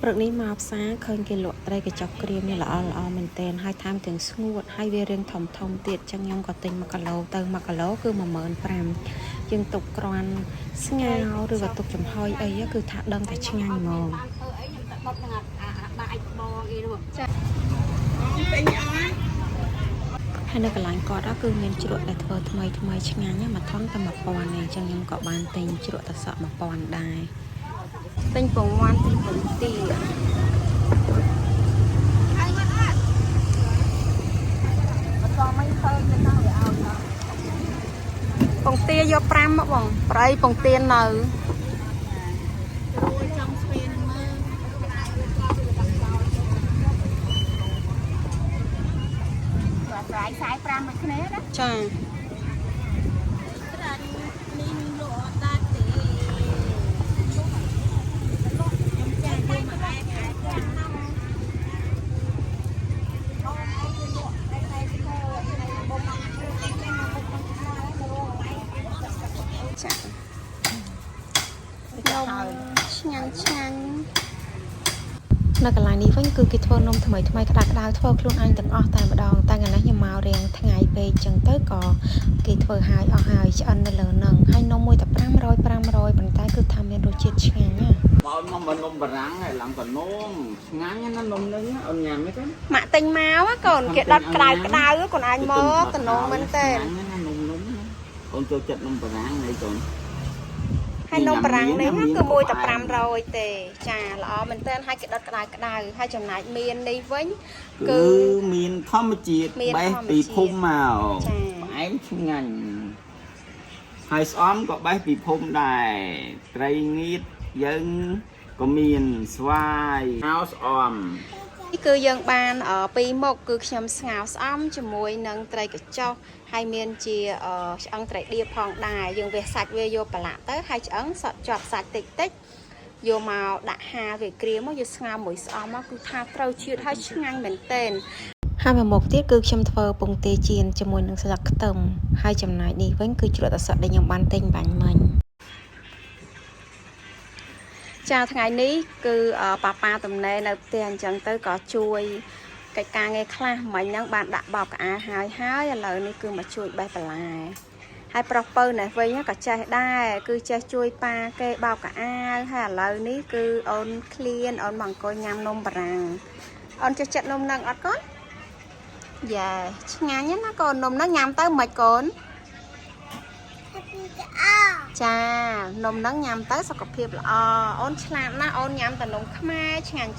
ព្រឹកនេះមកផ្សារឃើញគេលក់ត្រីកញ្ចុកក្រៀមនេះល្អមែនទែនហើយថែមទាំងស្ងួតហើយវារាងធំទៀតចឹងខ្ញុំក៏ទិញ1គីឡូទៅ1គីឡូគឺ15000យើងទុកក្រាន់ស្ងោរឬក៏ទុកចំហុយអីគឺថាដឹងតែឆ្ងាញ់ហ្មងហើយនៅកន្លែងគាត់គឺមានជ្រក់ដែលធ្វើថ្មីឆ្ងាញ់មួយថងតែ1000ឯងចឹងខ្ញុំក៏បានទិញជ្រក់ទឹកសក់1000ដែរទិញពងមាន់ទិញពងទាពងទាយក5មកបងប្រៃពងទានៅប្រៃ45មួយគ្នាណាចាឆ្ងាញ់នៅកន្លែងនេះវិញគឺគេធ្វើនំថ្មីក្តៅធ្វើខ្លួនឯងទាំងអស់តែម្ដងតែកាលនេះខ្ញុំមករៀងថ្ងៃពេកចឹងទៅក៏គេធ្វើហើយអស់ហើយឆ្អិននៅលើនឹងហើយនំមួយតែ500ប៉ុន្តែគឺថាមានរសជាតិឆ្ងាញ់ណាមកនំបារាំងហើយឡើងក៏នំឆ្ងាញ់ណានំនឹងអូនញ៉ាំទេកូនម៉ាក់ទិញមកកូនគេដុតក្តៅកូនឯងមកតំណងមែនទេនំកូនចូលចិត្តនំបារាំងហើយកូនហើយនំបារាំងនេះគឺមួយតែ500ទេចាល្អមែនទែនហើយគេដុតក្តៅហើយចំណែកមាននេះវិញគឺមានធម្មជាតិបេះពីភូមិមកផ្អែមឆ្ងាញ់ហើយស្អំក៏បេះពីភូមិដែរត្រីងៀតយើងក៏មានស្វាយហៅស្អំនេះគឺយើងបាន2មុខគឺខ្ញុំស្ងោរស្អំជាមួយនឹងត្រីកញ្ចុះហើយមានជាឆ្អឹងត្រីដៀបផងដែរយើងវះសាច់វាយកប្រឡាក់ទៅហើយឆ្អឹងសក់ជាប់សាច់តិចយកមកដាក់ហាលវាក្រៀមមកយកស្ងោរមួយស្អំមកគឺថាត្រូវជាតិហើយឆ្ងាញ់មែនទែនហើយមួយមុខទៀតគឺខ្ញុំធ្វើពងទាចៀនជាមួយនឹងស្លឹកខ្ទឹមហើយចំណែកនេះវិញគឺជ្រក់ទឹកសក់ដែលខ្ញុំបានទិញបាញ់មិញចាថ្ងៃនេះគឺប៉ាតំណែនៅផ្ទះអញ្ចឹងទៅក៏ជួយកិច្ចការងារខ្លះមិញហ្នឹងបានដាក់បោកក្អាហើយឥឡូវនេះគឺមកជួយបេះបន្លែហើយប្រុសពៅនេះវិញក៏ចេះដែរគឺចេះជួយប៉ាគេបោកក្អាហើយឥឡូវនេះគឺអូនឃ្លានអូនមកអង្គុយញ៉ាំនំបារាំងអូនចេះចិត្តនំហ្នឹងអត់កូនយ៉ាឆ្ងាញ់ណាកូននំហ្នឹងញ៉ាំទៅមិនកូនចានំហ្នឹងញ៉ាំទៅសុខភាពល្អអូនឆ្លាតណាស់អូនញ៉ាំតែនំខ្មែរឆ្ងាញ់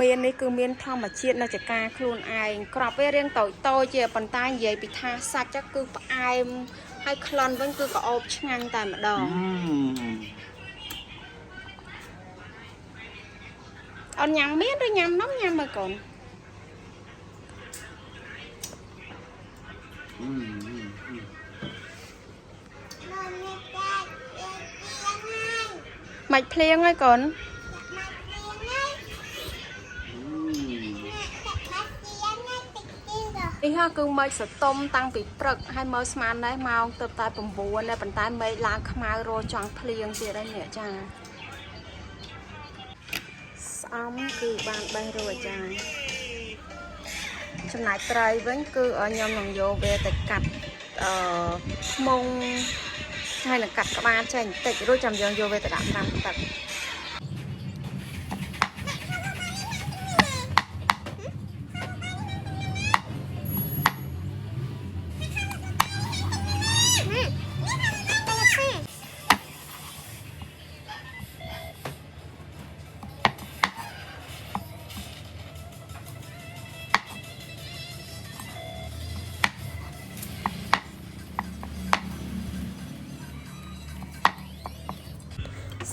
មាននេះគឺមានធម្មជាតិនៅចកាខ្លួនឯងក្របវារៀងតូចជាប៉ុន្តែនិយាយពីថាសាច់គឺផ្អែមហើយក្លិនវិញគឺក្អូបឆ្ងាញ់តែម្ដងអូនញ៉ាំមានឬញ៉ាំនំញ៉ាំមើលកូនមិនភ្លៀងហើយកូននេះគឺមេឃសតុំតាំងពីព្រឹកហើយមើលស្មានដែរម៉ោងទៅតែ9ដែរប៉ុន្តែមេឃឡើងខ្មៅរចង់ភ្លៀងទៀតហើយនេះចាស្អំគឺបានបេះរួចចាចំណែកត្រីវិញគឺខ្ញុំនឹងយកវាទៅកាត់ខ្មុងហើយនឹងកាត់ក្បាលចេញបន្តិចរួចចាំយើងយកវាទៅដាក់ត្រាំទឹក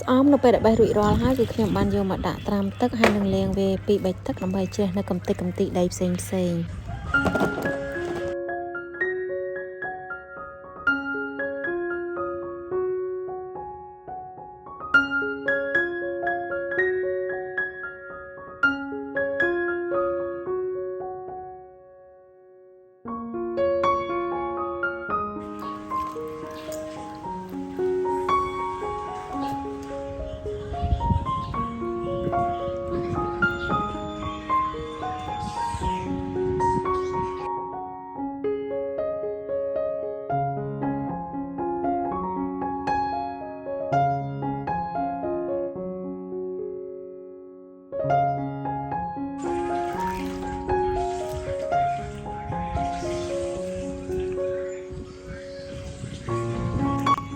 ស្អំនៅពេលដែលបេះរួចរាល់ហើយគឺខ្ញុំបានយកមកដាក់ត្រាំទឹកហើយនឹងលាងវា2-3ទឹកដើម្បីជ្រះនៅកម្ទេចកំទីដីផ្សេង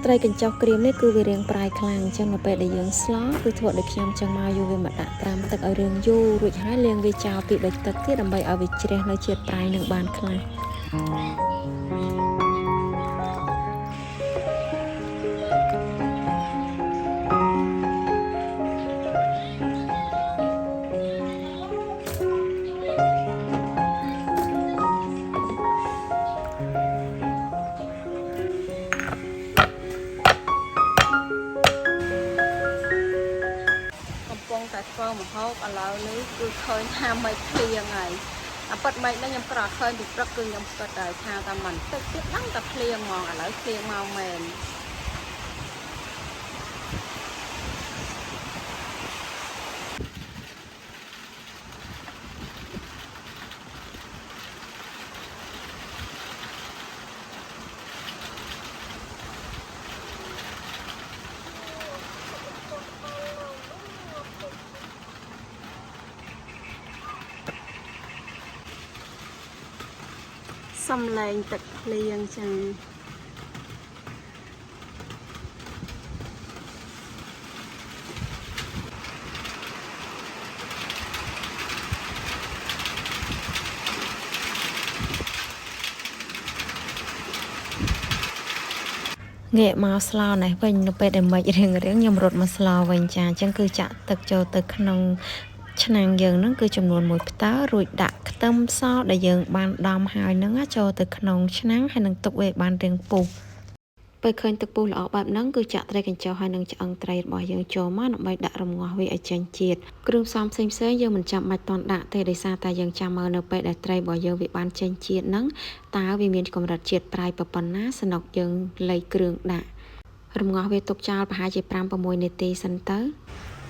ត្រីកញ្ចុះក្រៀមនេះគឺវារាងប្រៃខ្លាំងអញ្ចឹងនៅពេលដែលយើងស្លគឺធ្វើដូចខ្ញុំចឹងមកយកវាមកដាក់ត្រាំទឹកឲ្យរាងយូររួចហើយលាងវាចោលពី3ទឹកទៀតដើម្បីឲ្យវាជ្រះនៅជាតិប្រៃនឹងបានខ្លះតែធ្វើមហូបឥឡូវនេះគឺឃើញថាមិនភ្លៀងហើយអាប៉ិតមិននេះខ្ញុំក្រឃើញពីព្រឹកគឺខ្ញុំគិតតែថាតែមិនតិចទៀតហ្នឹងតែភ្លៀងហ្មងឥឡូវភ្លៀងមកមែនសំឡេងទឹកភ្លៀងចឹងងាកមកស្លោនេះវិញនៅពេលដែលមិនរៀងខ្ញុំរត់មកស្លោវិញចាអញ្ចឹងគឺចាក់ទឹកចូលទៅក្នុងឆ្នាំងយើងហ្នឹងគឺចំនួន1ផ្តើរួចដាក់ខ្ទឹមសដែលយើងបានដំហើយហ្នឹងចូលទៅក្នុងឆ្នាំងហើយនឹងទុកវាបានរាងពុះពេលឃើញទឹកពុះល្អបែបហ្នឹងគឺចាក់ត្រីកញ្ចុះហើយនឹងឆ្អឹងត្រីរបស់យើងចូលមកដើម្បីដាក់រំងាស់វាឲ្យចេញជាតិគ្រឿងផ្សំផ្សេងៗយើងមិនចាំបាច់តន់ដាក់ទេដោយសារតែយើងចាំមើលនៅពេលដែលត្រីរបស់យើងវាបានចេញជាតិហ្នឹងតើវាមានកម្រិតជាតិប្រៃប៉ុណ្ណាសនុកយើងលៃគ្រឿងដាក់រំងាស់វាទុកចោលប្រហែលជា 5-6 នាទីសិនទៅ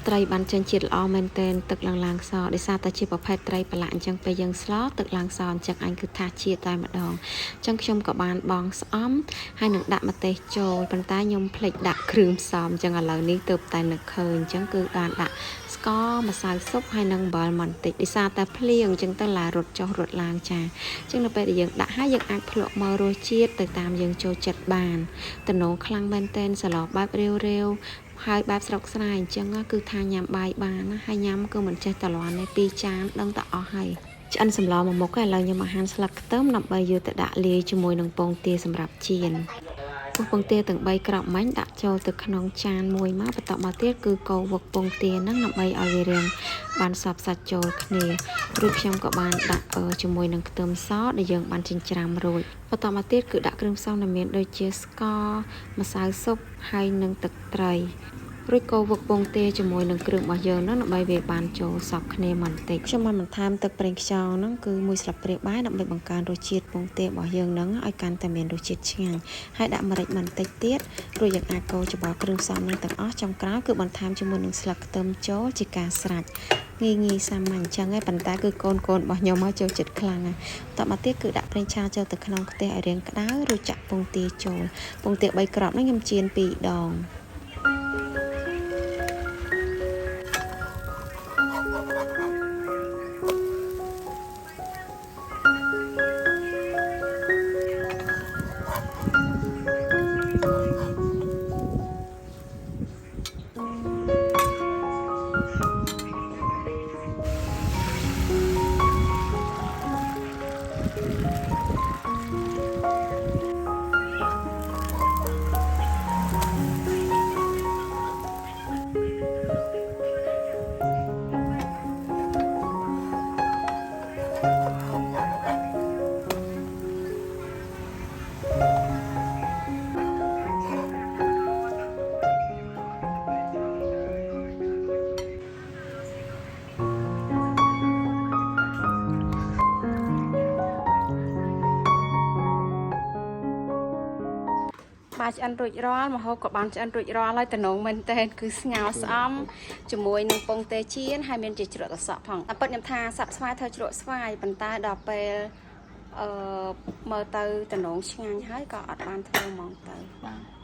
ត្រីបានចេញជាតិល្អមែនទែនទឹកឡើងសដោយសារតែជាប្រភេទត្រីប្រឡាក់អញ្ចឹងពេលយើងស្លទឹកឡើងសអញ្ចឹងអញគឺថាជាតិតែម្ដងអញ្ចឹងខ្ញុំក៏បានបងស្អំហើយនឹងដាក់ម្ទេសចូលប៉ុន្តែខ្ញុំភ្លេចដាក់គ្រឿងផ្សំអញ្ចឹងឥឡូវនេះទើបតែនឹកឃើញអញ្ចឹងគឺបានដាក់ស្ករម្សៅស៊ុបហើយនឹងអំបិលបន្តិចដោយសារតែភ្លៀងអញ្ចឹងទៅឡារត់ចុះរត់ឡើងចាអញ្ចឹងនៅពេលដែលយើងដាក់ហើយយើងអាចភ្លក់មើលរសជាតិទៅតាមយើងចូលចិត្តបានតំណងខ្លាំងមែនទែនសឡោបែបរាវហើយបែបស្រុកស្រែអញ្ចឹងគឺថាញ៉ាំបាយបានណាហើយញ៉ាំគឺមិនចេះតលាន់ទេ2ចានដឹងតែអស់ហើយឆ្អិនសម្លមួយមុខឥឡូវខ្ញុំអាហារស្លឹកខ្ទឹមដើម្បីយកទៅដាក់លាយជាមួយនឹងពងទាសម្រាប់ចៀនពុះពងទាទាំង3គ្រាប់មាញ់ដាក់ចូលទៅក្នុងចានមួយមកបន្ទាប់មកទៀតគឺកូរវឹកពងទាហ្នឹងដើម្បីឲ្យវារាងបានសព្វសាច់ចូលគ្នារួចខ្ញុំក៏បានដាក់ជាមួយនឹងខ្ទឹមសដែលយើងបានចិញ្ច្រាំរួចបន្ទាប់មកទៀតគឺដាក់គ្រឿងផ្សំដែលមានដូចជាស្ករម្សៅស៊ុបហើយនិងទឹកត្រីរួចកូរវឹកពងទាជាមួយនឹងគ្រឿងរបស់យើងហ្នឹងដើម្បីវាបានចូលសព្វគ្នាបន្តិចខ្ញុំបានបន្ថែមទឹកប្រេងខ្យងហ្នឹងគឺ1ស្លាបព្រាបាយដើម្បីបង្កើនរសជាតិពងទារបស់យើងហ្នឹងឲ្យកាន់តែមានរសជាតិឆ្ងាញ់ហើយដាក់ម្រេចបន្តិចទៀតរួចយើងអាចកូរច្របល់គ្រឿងផ្សំហ្នឹងទាំងអស់ចុងក្រោយគឺបន្ថែមជាមួយនឹងស្លឹកខ្ទឹមចូលជាការស្រេចងាយសាមញ្ញអញ្ចឹងឯងប៉ុន្តែគឺកូនរបស់ខ្ញុំមកចូលចិត្តខ្លាំងណាស់តទៅមកទៀតគឺដាក់ប្រេងឆាចូលទៅក្នុងខ្ទះឲ្យរាងក្តៅរួចចាក់ពងទាចូលពងទា3គ្រាប់ហ្នឹងខ្ញុំចៀន2ដងបាយឆ្អិនរួចរាល់ម្ហូបក៏បានឆ្អិនរួចរាល់ហើយតំណងមែនតើគឺស្ងោរស្អំជាមួយនឹងពងទាចៀនហើយមានជាជ្រក់ត្រសក់ផងតែពិតខ្ញុំថាសាប់ស្វាយធ្វើជ្រក់ស្វាយប៉ុន្តែដល់ពេលមើលទៅតំណងឆ្ងាញ់ហើយក៏អត់បានធ្វើហ្មងទៅបាទ